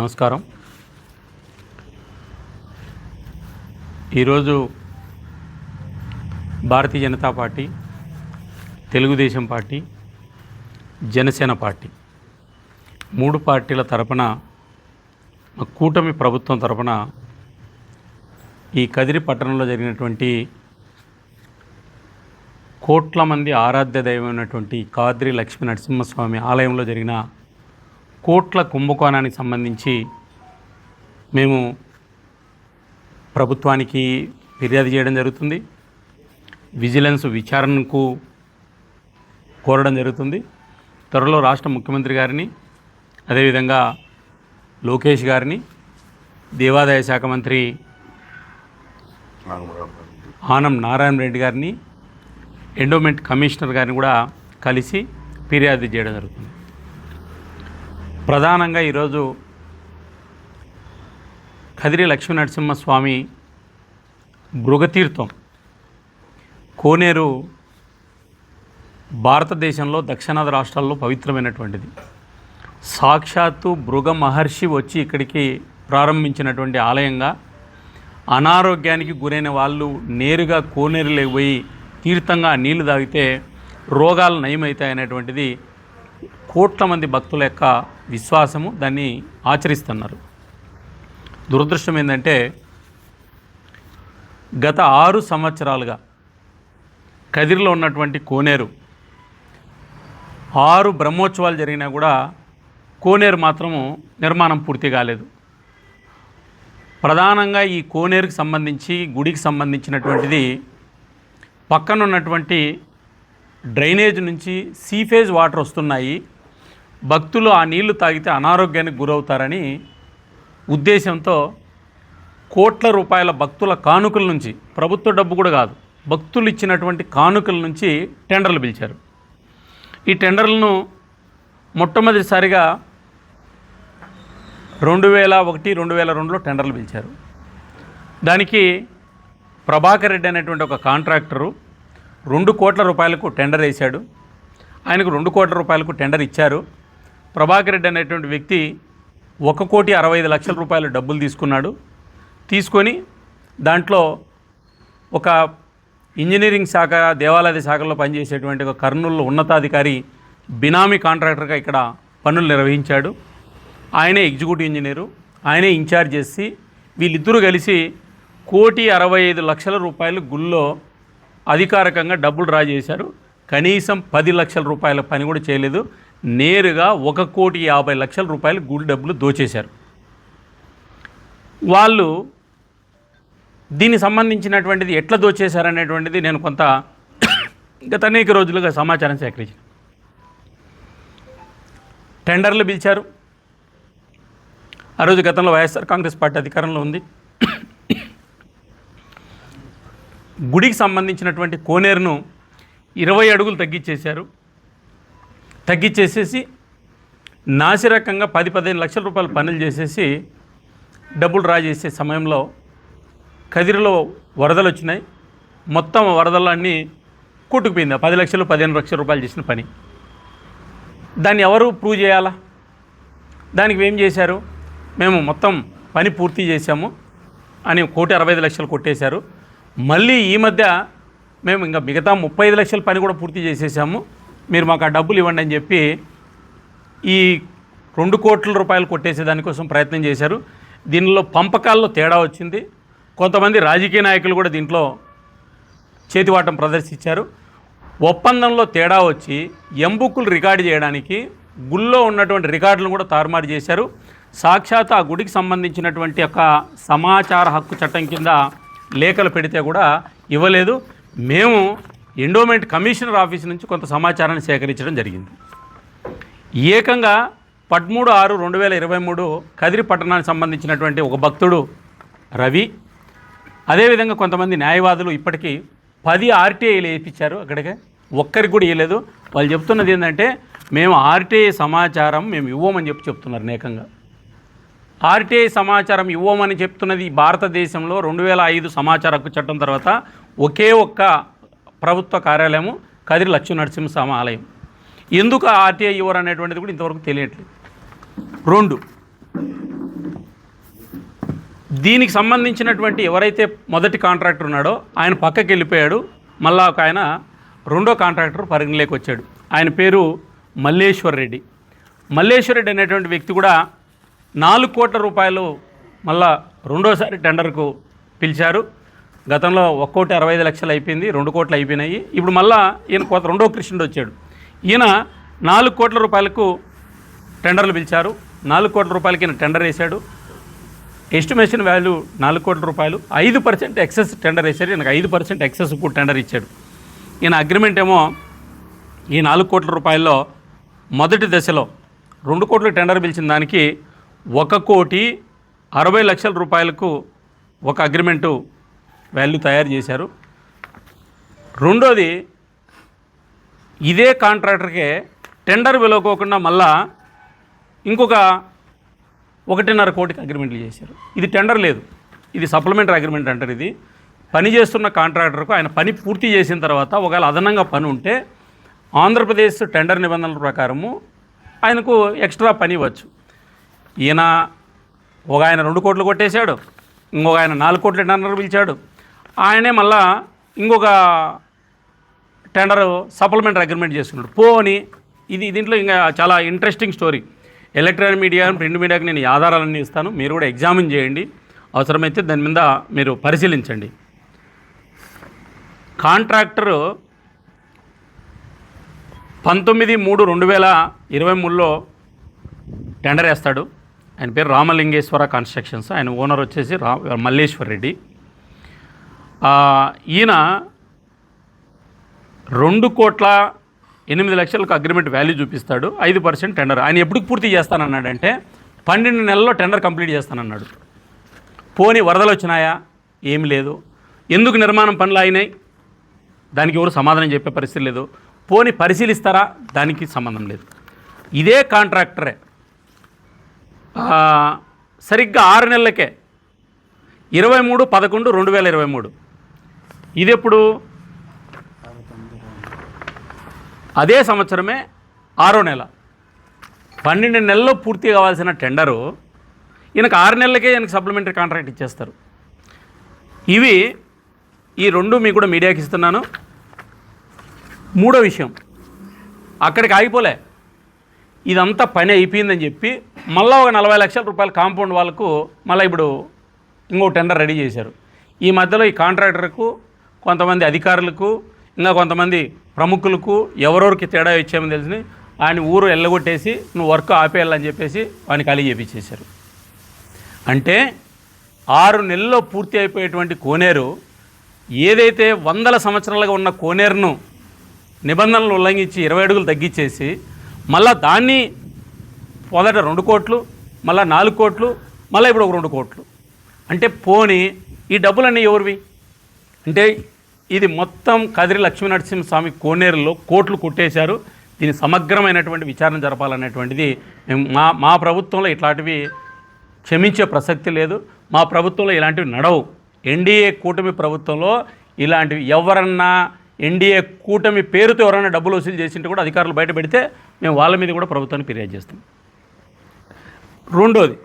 నమస్కారం. ఈరోజు Bharatiya Janata party, Telugu Desam party, Janasena party మూడు పార్టీల తరపున కూటమి ప్రభుత్వం తరపున ఈ కదిరి పట్టణంలో జరిగినటువంటి కోట్ల మంది ఆరాధ్య దైవమైనటువంటి కాద్రి లక్ష్మీ నరసింహస్వామి ఆలయంలో జరిగిన కోట్ల కుంభకోణానికి సంబంధించి మేము ప్రభుత్వానికి ఫిర్యాదు చేయడం జరుగుతుంది. విజిలెన్స్ విచారణకు కోరడం జరుగుతుంది. త్వరలో రాష్ట్ర ముఖ్యమంత్రి గారిని, అదేవిధంగా లోకేష్ గారిని, దేవాదాయ శాఖ మంత్రి ఆనం నారాయణ రెడ్డి గారిని, ఎండోమెంట్ కమిషనర్ గారిని కూడా కలిసి ఫిర్యాదు చేయడం జరుగుతుంది. ప్రధానంగా ఈరోజు కదిరి లక్ష్మీ నరసింహస్వామి భృగతీర్థం కోనేరు భారతదేశంలో దక్షిణాది రాష్ట్రాల్లో పవిత్రమైనటువంటిది. సాక్షాత్తు భృగ మహర్షి వచ్చి ఇక్కడికి ప్రారంభించినటువంటి ఆలయంగా అనారోగ్యానికి గురైన వాళ్ళు నేరుగా కోనేరులోకి పోయి తీర్థంగా నీళ్లు తాగితే రోగాలు నయమవుతాయనేటువంటిది కోట్ల మంది భక్తుల యొక్క విశ్వాసము. దాన్ని ఆచరిస్తున్నారు. దురదృష్టం ఏంటంటే గత 6 సంవత్సరాలుగా కదిరిలో ఉన్నటువంటి కోనేరు 6 బ్రహ్మోత్సవాలు జరిగినా కూడా కోనేరు మాత్రము నిర్మాణం పూర్తి కాలేదు. ప్రధానంగా ఈ కోనేరుకి సంబంధించి గుడికి సంబంధించినటువంటిది పక్కన ఉన్నటువంటి డ్రైనేజ్ నుంచి సీఫేజ్ వాటర్ వస్తున్నాయి. భక్తులు ఆ నీళ్లు తాగితే అనారోగ్యానికి గురవుతారని ఉద్దేశంతో కోట్ల రూపాయల భక్తుల కానుకల నుంచి, ప్రభుత్వ డబ్బు కూడా కాదు, భక్తులు ఇచ్చినటువంటి కానుకల నుంచి టెండర్లు పిలిచారు. ఈ టెండర్లను మొట్టమొదటిసారిగా 2001-2002లో టెండర్లు పిలిచారు. దానికి ప్రభాకర్ రెడ్డి అనేటువంటి ఒక కాంట్రాక్టరు 2 కోట్ల రూపాయలకు టెండర్ వేశాడు. ఆయనకు 2 కోట్ల రూపాయలకు టెండర్ ఇచ్చారు. ప్రభాకర్ రెడ్డి అనేటువంటి వ్యక్తి 1,65,00,000 రూపాయలు డబ్బులు తీసుకున్నాడు. తీసుకొని దాంట్లో ఒక ఇంజనీరింగ్ శాఖ, దేవాలయ శాఖలో పనిచేసేటువంటి ఒక కర్నూలు ఉన్నతాధికారి బినామీ కాంట్రాక్టర్గా ఇక్కడ పనులు నిర్వహించాడు. ఆయనే ఎగ్జిక్యూటివ్ ఇంజనీరు, ఆయనే ఇన్ఛార్జ్ చేసి వీళ్ళిద్దరూ కలిసి 1,65,00,000 రూపాయలు గుళ్ళో అధికారికంగా డబ్బులు డ్రా చేశారు. కనీసం 10 లక్షల రూపాయల పని కూడా చేయలేదు. నేరుగా 1,50,00,000 రూపాయలు గుడి డబ్బులు దోచేశారు. వాళ్ళు దీనికి సంబంధించినటువంటిది ఎట్లా దోచేశారనేటువంటిది నేను కొంత గత అనేక రోజులుగా సమాచారం సేకరించాను. టెండర్లు పిలిచారు. ఆ రోజు గతంలో వైఎస్ఆర్ కాంగ్రెస్ పార్టీ అధికారంలో ఉంది. గుడికి సంబంధించినటువంటి కోనేరును 20 అడుగులు తగ్గించేసేసి నాసిరకంగా 10-15 లక్షల రూపాయల పనులు చేసేసి డబ్బులు డ్రా చేసే సమయంలో కదిరిలో వరదలు వచ్చినాయి. మొత్తం వరదలన్నీ కొట్టుకుపోయింది. 10 లక్షలు 15 లక్షల రూపాయలు చేసిన పని. దాన్ని ఎవరు ప్రూవ్ చేయాలా? దానికి ఏం చేశారు? మేము మొత్తం పని పూర్తి చేశాము అని 1,65,00,000 కొట్టేశారు. మళ్ళీ ఈ మధ్య మేము ఇంకా మిగతా 35 లక్షల పని కూడా పూర్తి చేసేసాము, మీరు మాకు ఆ డబ్బులు ఇవ్వండి అని చెప్పి ఈ 2 కోట్ల రూపాయలు కొట్టేసే దానికోసం ప్రయత్నం చేశారు. దీనిలో పంపకాల్లో తేడా వచ్చింది. కొంతమంది రాజకీయ నాయకులు కూడా దీంట్లో చేతివాటం ప్రదర్శించారు. ఒప్పందంలో తేడా వచ్చి ఎంబుక్కులు రికార్డు చేయడానికి గుళ్ళో ఉన్నటువంటి రికార్డులను కూడా తారుమారు చేశారు. సాక్షాత్ ఆ గుడికి సంబంధించినటువంటి ఒక సమాచార హక్కు చట్టం కింద లేఖలు పెడితే కూడా ఇవ్వలేదు. మేము ఎండోమెంట్ కమిషనర్ ఆఫీస్ నుంచి కొంత సమాచారాన్ని సేకరించడం జరిగింది. ఏకంగా 13/6/2023 కదిరి పట్టణానికి సంబంధించినటువంటి ఒక భక్తుడు రవి, అదేవిధంగా కొంతమంది న్యాయవాదులు ఇప్పటికీ 10 ఆర్టీఐలు వేయించారు. అక్కడికి ఒక్కరికి కూడా ఇవ్వలేదు. వాళ్ళు చెప్తున్నది ఏంటంటే మేము ఆర్టీఐ సమాచారం మేము ఇవ్వమని చెప్తున్నారు. ఏకంగా ఆర్టీఐ సమాచారం ఇవ్వమని చెప్తున్నది భారతదేశంలో 2005 సమాచార హక్కు చట్టం తర్వాత ఒకే ఒక్క ప్రభుత్వ కార్యాలయము కదిరి లక్ష్మీ నరసింహస్వామి ఆలయం. ఎందుకు ఆర్టీఐ ఇవ్వరు అనేటువంటిది కూడా ఇంతవరకు తెలియట్లేదు. 2 దీనికి సంబంధించినటువంటి ఎవరైతే మొదటి కాంట్రాక్టర్ ఉన్నాడో ఆయన పక్కకి వెళ్ళిపోయాడు. మళ్ళా ఒక ఆయన రెండో కాంట్రాక్టర్ పరిగణలోకి వచ్చాడు. ఆయన పేరు మల్లేశ్వర్ రెడ్డి. మల్లేశ్వర్ రెడ్డి అనేటువంటి వ్యక్తి కూడా 4 కోట్ల రూపాయలు మళ్ళా రెండోసారి టెండర్కు పిలిచారు. గతంలో 1,65,00,000 అయిపోయింది, 2 కోట్లు అయిపోయినాయి. ఇప్పుడు మళ్ళా ఈయన కొత్త రెండో కృష్ణుడు వచ్చాడు. ఈయన 4 కోట్ల రూపాయలకు టెండర్లు పిలిచారు. 4 కోట్ల రూపాయలకి ఈయన టెండర్ వేశాడు. ఎస్టిమేషన్ వాల్యూ 4 కోట్ల రూపాయలు. 5% ఎక్సెస్ టెండర్ వేశారు. ఈయనకు 5% ఎక్సెస్ కూడా టెండర్ ఇచ్చాడు. ఈయన అగ్రిమెంట్ ఏమో ఈ 4 కోట్ల రూపాయల్లో మొదటి దశలో 2 కోట్ల టెండర్ పిలిచిన దానికి 1,60,00,000 రూపాయలకు ఒక అగ్రిమెంటు వాల్యూ తయారు చేశారు. రెండోది ఇదే కాంట్రాక్టర్కే టెండర్ విలువకోకుండా మళ్ళా ఇంకొక 1.5 కోటికి అగ్రిమెంట్లు చేశారు. ఇది టెండర్ లేదు, ఇది సప్లిమెంటరీ అగ్రిమెంట్ అంటారు. ఇది పని చేస్తున్న కాంట్రాక్టర్కు ఆయన పని పూర్తి చేసిన తర్వాత ఒకవేళ అదనంగా పని ఉంటే ఆంధ్రప్రదేశ్ టెండర్ నిబంధనల ప్రకారము ఆయనకు ఎక్స్ట్రా పని ఇవ్వచ్చు. ఈయన ఒక ఆయన 2 కోట్లు కొట్టేశాడు, ఇంకొక ఆయన 4 కోట్ల టెండర్ పిలిచాడు. ఆయనే మళ్ళా ఇంకొక టెండర్ సప్లిమెంటరీ అగ్రిమెంట్ చేస్తున్నాడు. పోని దీంట్లో ఇంకా చాలా interesting story. Electronic media, print మీడియాకి నేను ఈ ఆధారాలన్నీ ఇస్తాను, మీరు కూడా ఎగ్జామిన్ చేయండి. అవసరమైతే దాని మీద మీరు పరిశీలించండి. కాంట్రాక్టరు 19/3/2023లో టెండర్ వేస్తాడు. ఆయన పేరు రామలింగేశ్వర కన్స్ట్రక్షన్స్. ఆయన ఓనర్ వచ్చేసి మల్లేశ్వర్ రెడ్డి. ఈయన 2,08,00,000 అగ్రిమెంట్ వాల్యూ చూపిస్తాడు. 5% టెండర్. ఆయన ఎప్పుడు పూర్తి చేస్తానన్నాడంటే 12 నెలల్లో టెండర్ కంప్లీట్ చేస్తానన్నాడు. పోనీ వరదలు వచ్చినాయా? ఏమి లేదు. ఎందుకు నిర్మాణం పనులు అయినాయి? దానికి ఎవరు సమాధానం చెప్పే పరిస్థితి లేదు. పోనీ పరిశీలిస్తారా? దానికి సంబంధం లేదు. ఇదే కాంట్రాక్టరే సరిగ్గా 6 నెలలకే 23/11/2023 ఇదెప్పుడు అదే సంవత్సరమే 6వ నెల 12 నెలల్లో పూర్తి కావాల్సిన టెండరు ఈయనకు 6 నెలలకే ఈయనకు సప్లిమెంటరీ కాంట్రాక్ట్ ఇచ్చేస్తారు. ఇవి ఈ 2 మీకు కూడా మీడియాకి ఇస్తున్నాను. మూడో విషయం, అక్కడికి ఆగిపోలే. ఇదంతా పని అయిపోయిందని చెప్పి మళ్ళీ ఒక 40 లక్షల రూపాయల కాంపౌండ్ వాళ్ళకు మళ్ళీ ఇప్పుడు ఇంకో టెండర్ రెడీ చేశారు. ఈ మధ్యలో ఈ కాంట్రాక్టర్కు, కొంతమంది అధికారులకు, ఇంకా కొంతమంది ప్రముఖులకు ఎవరెవరికి తేడా ఇచ్చామని తెలిసి ఆయన ఊరు ఎల్లగొట్టేసి నువ్వు వర్క్ ఆపేయాలని చెప్పేసి వాడిని ఖాళీ చేపించేశారు. అంటే 6 నెలల్లో పూర్తి అయిపోయేటువంటి కోనేరు, ఏదైతే 100 సంవత్సరాలుగా ఉన్న కోనేరును నిబంధనలు ఉల్లంఘించి 20 అడుగులు తగ్గించేసి మళ్ళీ దాన్ని మొదట 2 కోట్లు, మళ్ళీ 4 కోట్లు, మళ్ళీ ఇప్పుడు ఒక 2 కోట్లు. అంటే పోనీ ఈ డబ్బులన్నీ ఎవరివి? అంటే ఇది మొత్తం కదిరి లక్ష్మీనరసింహస్వామి కోనేరులో కోట్లు కొట్టేశారు. దీని సమగ్రమైనటువంటి విచారణ జరపాలనేటువంటిది మా ప్రభుత్వంలో ఇట్లాంటివి క్షమించే ప్రసక్తి లేదు. మా ప్రభుత్వంలో ఇలాంటివి నడవు. ఎన్డీఏ కూటమి ప్రభుత్వంలో ఇలాంటివి ఎవరన్నా ఎన్డీఏ కూటమి పేరుతో ఎవరైనా డబ్బులు వసూలు చేసింటే కూడా అధికారులు బయట పెడితే మేము వాళ్ళ మీద కూడా ప్రభుత్వాన్ని ఫిర్యాదు చేస్తాం. రెండోది,